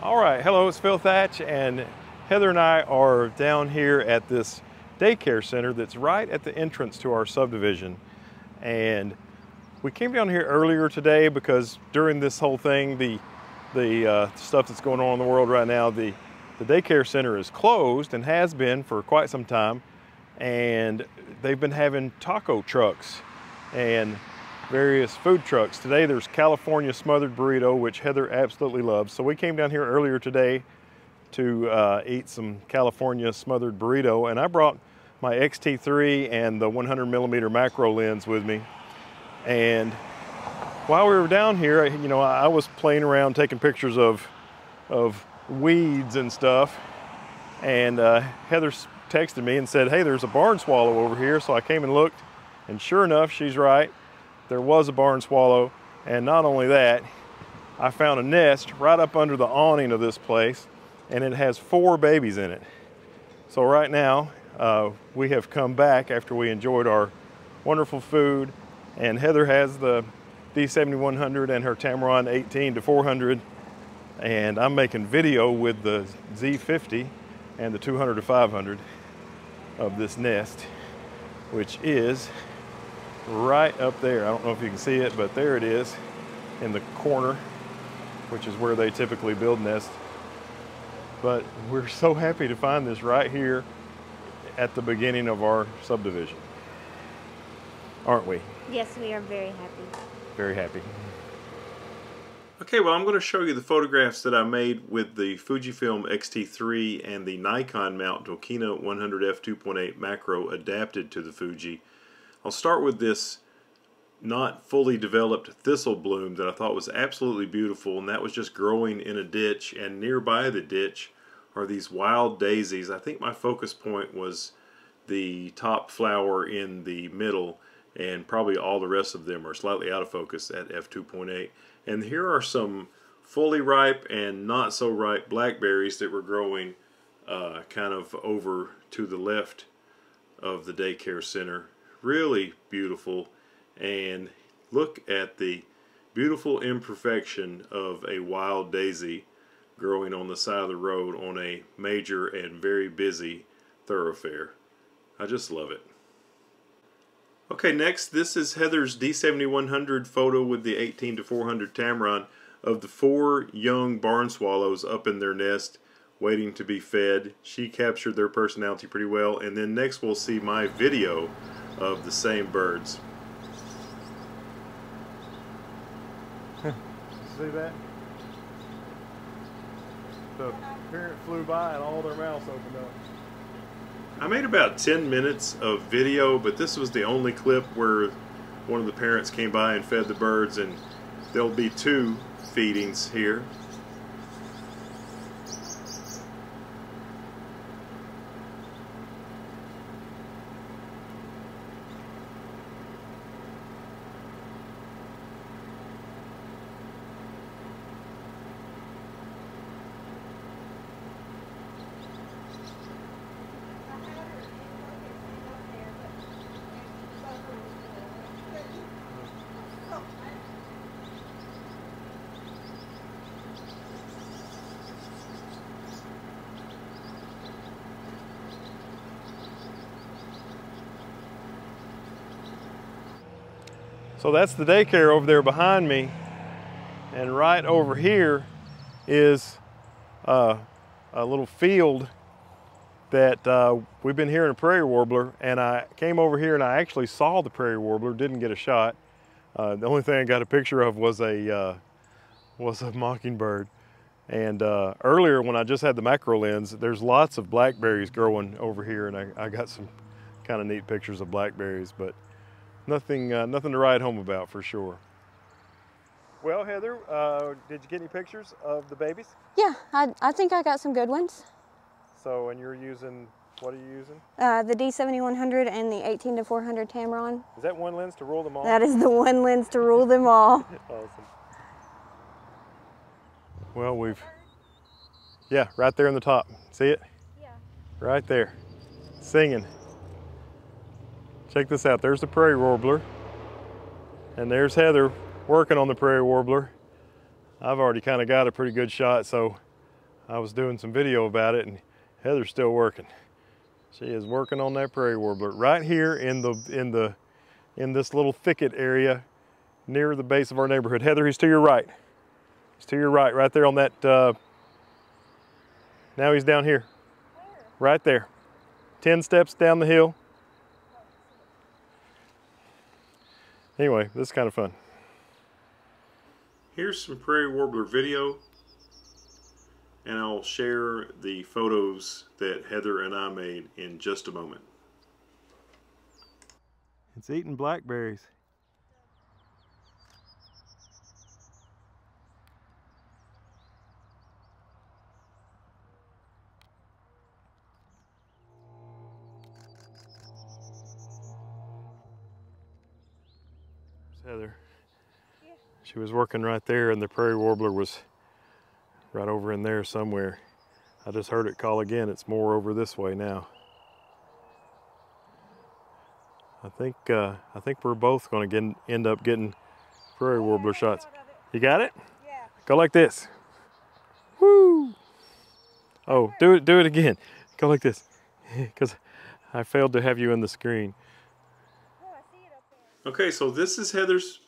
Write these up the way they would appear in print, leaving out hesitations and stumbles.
All right, hello, it's Phil Thatch, and Heather and I are down here at this daycare center that's right at the entrance to our subdivision. And we came down here earlier today because during this whole thing, the stuff that's going on in the world right now, the daycare center is closed and has been for quite some time. And they've been having taco trucks and various food trucks. Today there's California smothered burrito, which Heather absolutely loves. So we came down here earlier today to eat some California smothered burrito, and I brought my X-T3 and the 100mm macro lens with me. And while we were down here, I was playing around taking pictures of weeds and stuff, and Heather texted me and said, hey, there's a barn swallow over here. So I came and looked, and sure enough, she's right. There was a barn swallow, and not only that, I found a nest right up under the awning of this place, and it has 4 babies in it. So right now, we have come back after we enjoyed our wonderful food, and Heather has the D7100 and her Tamron 18-400, and I'm making video with the Z50 and the 200-500 of this nest, which is right up there. I don't know if you can see it, but there it is in the corner, which is where they typically build nests. But we're so happy to find this right here at the beginning of our subdivision. Aren't we? Yes, we are very happy. Very happy. Okay, well, I'm going to show you the photographs that I made with the Fujifilm X-T3 and the Nikon mount Dokina 100 f2.8 macro adapted to the Fuji. I'll start with this not fully developed thistle bloom that I thought was absolutely beautiful, and that was just growing in a ditch, and nearby the ditch are these wild daisies. I think my focus point was the top flower in the middle, and probably all the rest of them are slightly out of focus at f2.8. And here are some fully ripe and not so ripe blackberries that were growing kind of over to the left of the daycare center. Really beautiful, and look at the beautiful imperfection of a wild daisy growing on the side of the road on a major and very busy thoroughfare. I just love it. Okay, next, this is Heather's D7100 photo with the 18-400 Tamron of the 4 young barn swallows up in their nest waiting to be fed. She captured their personality pretty well. And then next we'll see my video of the same birds. See that? The parent flew by and all their mouths opened up. I made about 10 minutes of video, but this was the only clip where one of the parents came by and fed the birds, and there'll be 2 feedings here. So that's the daycare over there behind me, and right over here is a little field that we've been hearing a prairie warbler, and I came over here and I actually saw the prairie warbler, didn't get a shot. The only thing I got a picture of was a mockingbird. And earlier when I just had the macro lens, there's lots of blackberries growing over here, and I got some kind of neat pictures of blackberries, but nothing to write home about for sure. Well, Heather, did you get any pictures of the babies? Yeah, I think I got some good ones. So, and you're using, what are you using? The D7100 and the 18-400 Tamron. Is that one lens to rule them all? That is the one lens to rule them all. Awesome. Well, yeah, right there in the top. See it? Yeah. Right there, singing. Check this out, there's the prairie warbler, and there's Heather working on the prairie warbler. I've already kind of got a pretty good shot, so I was doing some video about it, and Heather's still working. She is working on that prairie warbler right here in this little thicket area near the base of our neighborhood. Heather, he's to your right. He's to your right, right there on that. Now he's down here. Where? Right there. 10 steps down the hill. Anyway, this is kind of fun. Here's some prairie warbler video, and I'll share the photos that Heather and I made in just a moment. It's eating blackberries. There's Heather. Yeah. She was working right there, and the prairie warbler was right over in there somewhere. I just heard it call again. It's more over this way now. I think we're both going to end up getting prairie warbler shots. You got it? Yeah. Go like this. Woo! Oh, do it again. Go like this, because I failed to have you in the screen. Oh, I see it up there. Okay, so this is Heather's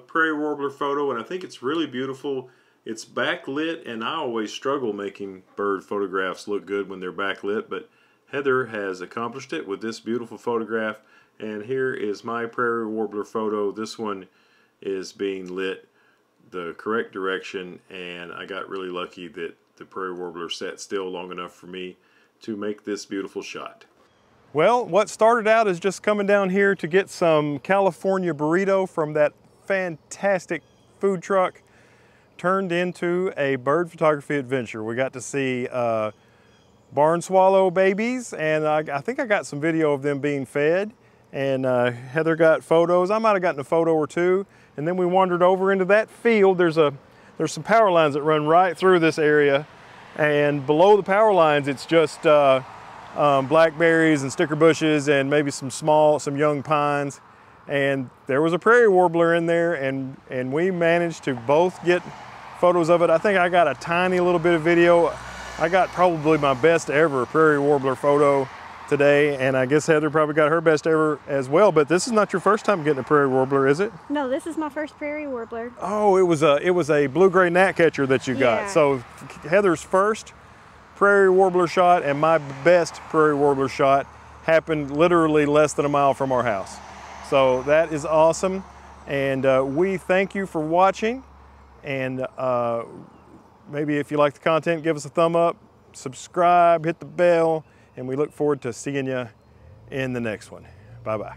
prairie warbler photo, and I think it's really beautiful. It's backlit, and I always struggle making bird photographs look good when they're backlit, but Heather has accomplished it with this beautiful photograph. And here is my prairie warbler photo. This one is being lit the correct direction, and I got really lucky that the prairie warbler sat still long enough for me to make this beautiful shot. Well, what started out as just coming down here to get some California burrito from that fantastic food truck turned into a bird photography adventure. We got to see barn swallow babies, and I think I got some video of them being fed. And Heather got photos. I might have gotten a photo or two. And then we wandered over into that field. There's some power lines that run right through this area. And below the power lines, it's just blackberries and sticker bushes and maybe some young pines. And there was a prairie warbler in there, and we managed to both get photos of it. I think I got a tiny little bit of video. I got probably my best ever prairie warbler photo today, and I guess Heather probably got her best ever as well. But this is not your first time getting a prairie warbler, is it? No, this is my first prairie warbler. Oh, it was a blue-gray gnatcatcher that you got. Yeah. So Heather's first prairie warbler shot and my best prairie warbler shot happened literally less than a mile from our house. So that is awesome, and we thank you for watching. And maybe if you like the content, give us a thumb up, subscribe, hit the bell, and we look forward to seeing you in the next one. Bye-bye.